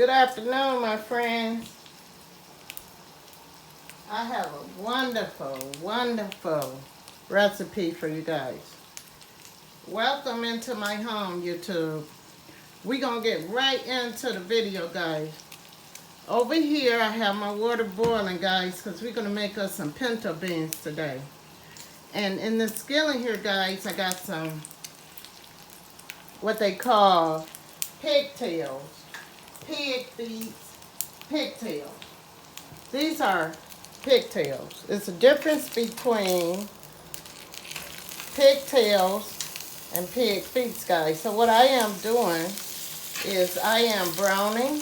Good afternoon, my friends. I have a wonderful recipe for you guys. Welcome into my home, YouTube. We're going to get right into the video, guys. Over here, I have my water boiling, guys, because we're going to make us some pinto beans today. And in the skillet here, guys, I got some, what they call pigtails. Pig feet, pigtails. These are pigtails. It's a difference between pigtails and pig feet, guys. So what I am doing is I am browning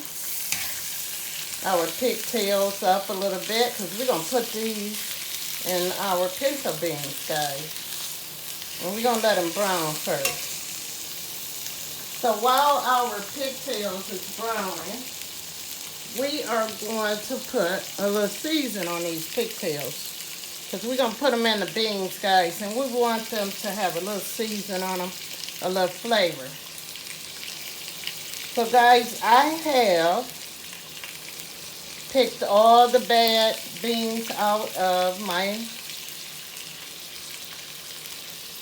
our pigtails up a little bit because we're going to put these in our pinto beans, guys. And we're going to let them brown first. So while our pigtails is browning, we are going to put a little season on these pigtails. Because we're going to put them in the beans, guys. And we want them to have a little season on them, a little flavor. So, guys, I have picked all the bad beans out of my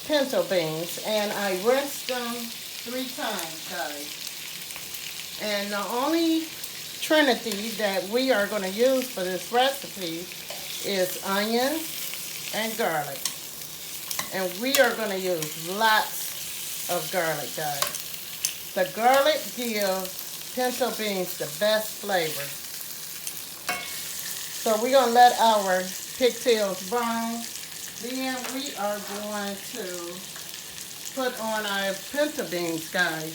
pinto beans. And I rinsed them 3 times, guys. And the only trinity that we are going to use for this recipe is onion and garlic. And we are going to use lots of garlic, guys. The garlic gives pinto beans the best flavor. So we're going to let our pigtails brown. Then we are going to put on our pinto beans, guys.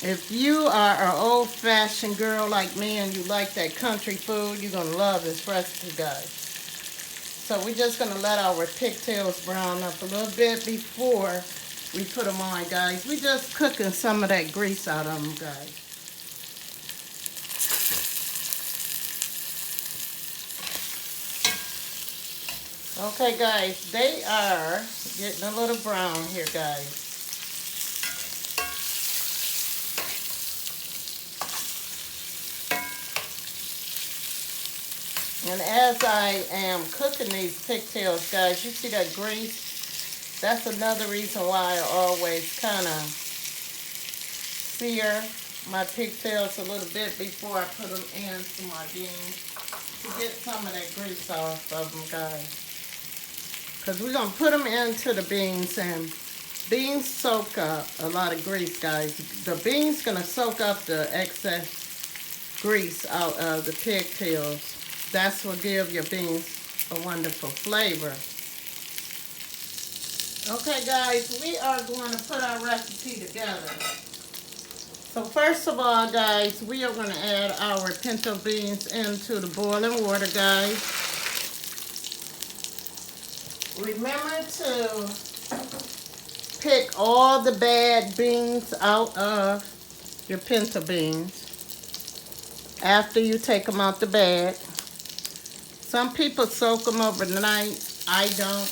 If you are an old-fashioned girl like me and you like that country food, you're going to love this recipe, guys. So we're just going to let our pigtails brown up a little bit before we put them on, guys. We're just cooking some of that grease out of them, guys. Okay, guys, they are getting a little brown here, guys. And as I am cooking these pigtails, guys, you see that grease? That's another reason why I always kind of sear my pigtails a little bit before I put them into my beans to get some of that grease off of them, guys. Because we're going to put them into the beans, and beans soak up a lot of grease, guys. The beans going to soak up the excess grease out of the pigtails. That's what gives your beans a wonderful flavor. Okay, guys, we are going to put our recipe together. So first of all, guys, we are going to add our pinto beans into the boiling water, guys. Remember to pick all the bad beans out of your pinto beans after you take them out the bag. Some people soak them overnight. I don't.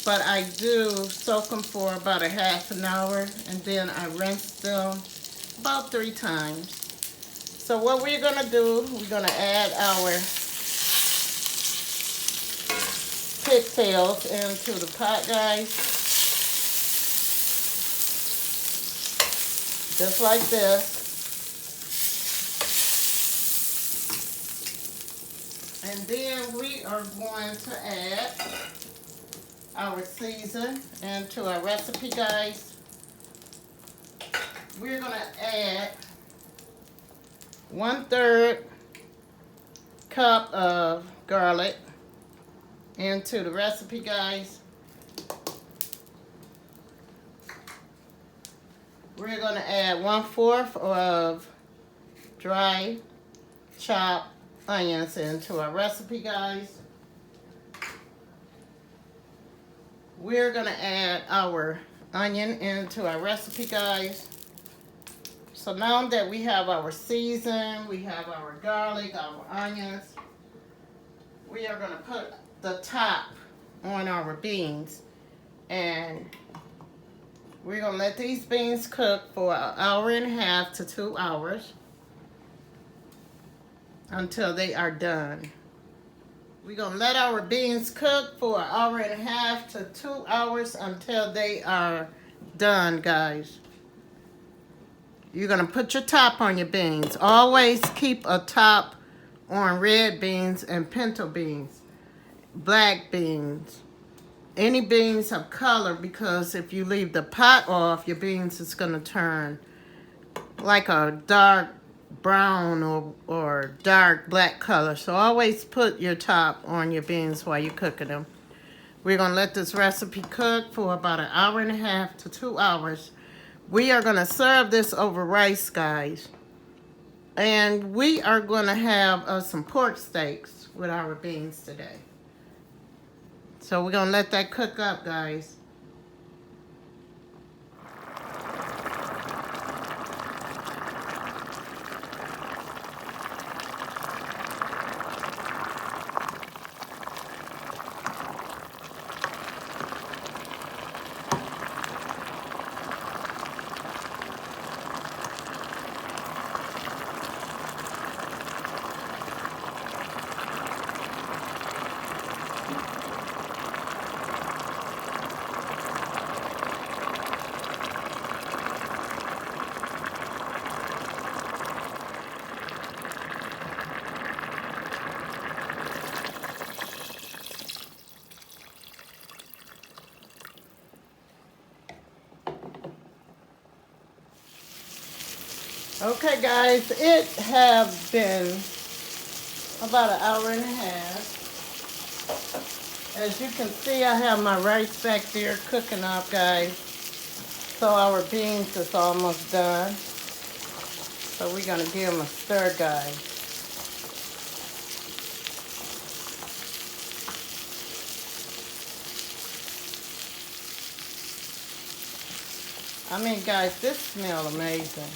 But I do soak them for about a half an hour, and then I rinse them about 3 times. So what we're going to do, we're going to add our pigtails into the pot, guys. Just like this. And then we are going to add our season into our recipe, guys. We're going to add 1/3 cup of garlic into the recipe, guys. We're going to add 1/4 of dry chopped onions into our recipe, guys. We're going to add our onion into our recipe, guys. So now that we have our season, we have our garlic, our onions, we are going to put the top on our beans. And We're going to let these beans cook for an hour and a half to 2 hours until they are done. We're going to let our beans cook for an hour and a half to 2 hours until they are done, guys. You're going to put your top on your beans. Always keep a top on red beans and pinto beans, black beans, any beans of color, because if you leave the pot off, your beans is going to turn like a dark brown or dark black color. So always put your top on your beans while you're cooking them. We're going to let this recipe cook for about an hour and a half to 2 hours. We are going to serve this over rice, guys. And we are going to have some pork steaks with our beans today. So we're going to let that cook up, guys. Okay, guys, it has been about an hour and a half. As you can see, I have my rice back there cooking up, guys. So our beans is almost done. So we're going to give them a stir, guys. I mean, guys, this smells amazing.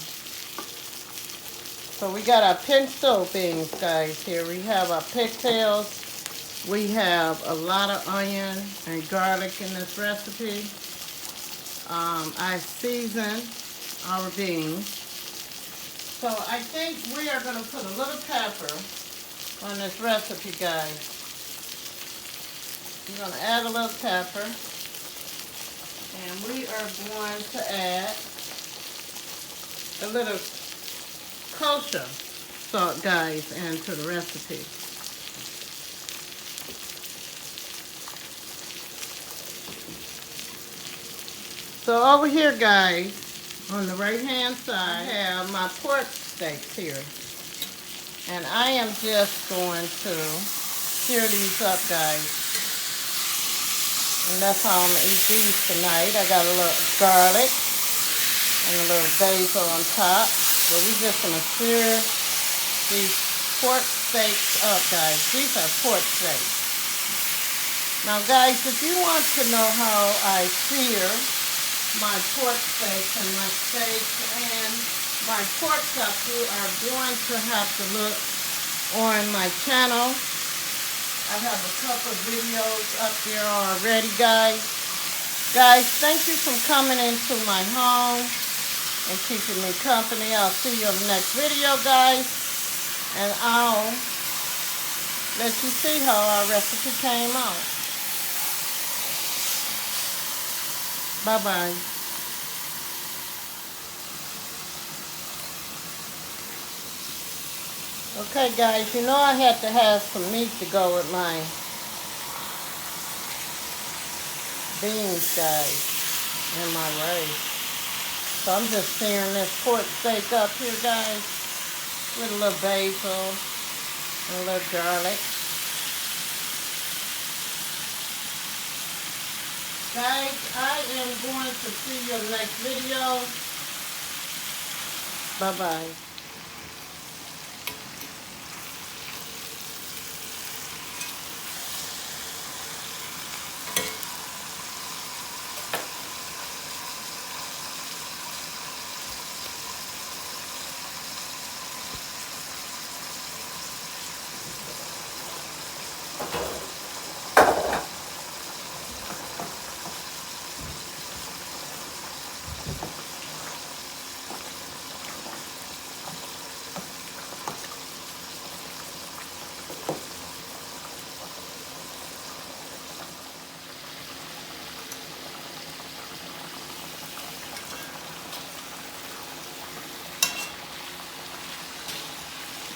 So we got our pinto beans, guys, here. We have our pigtails. We have a lot of onion and garlic in this recipe. I seasoned our beans. So I think we are going to put a little pepper on this recipe, guys. We're going to add a little pepper. And we are going to add a little kosher salt, guys, into the recipe. So over here, guys, on the right hand side, I have my pork steaks here. And I am just going to sear these up, guys. And that's how I'm going to eat these tonight. I got a little garlic and a little basil on top. But we're just going to sear these pork steaks up, guys. These are pork steaks. Now, guys, if you want to know how I sear my pork steaks and my steaks and my pork chop, you are going to have to look on my channel. I have a couple of videos up there already, guys. Guys, thank you for coming into my home and keeping me company. I'll see you on the next video, guys. And I'll let you see how our recipe came out. Bye-bye. Okay, guys, you know I had to have some meat to go with my beans, guys, and my rice. So I'm just searing this pork steak up here, guys, with a little basil and a little garlic. Guys, I am going to see you in the next video. Bye-bye.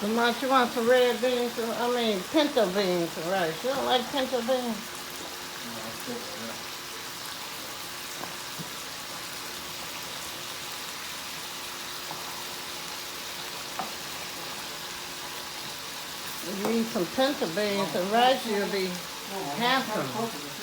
Lamont, you want some red beans? Pinto beans and rice. You don't like pinto beans? If you eat some pinto beans and rice, you'll be handsome.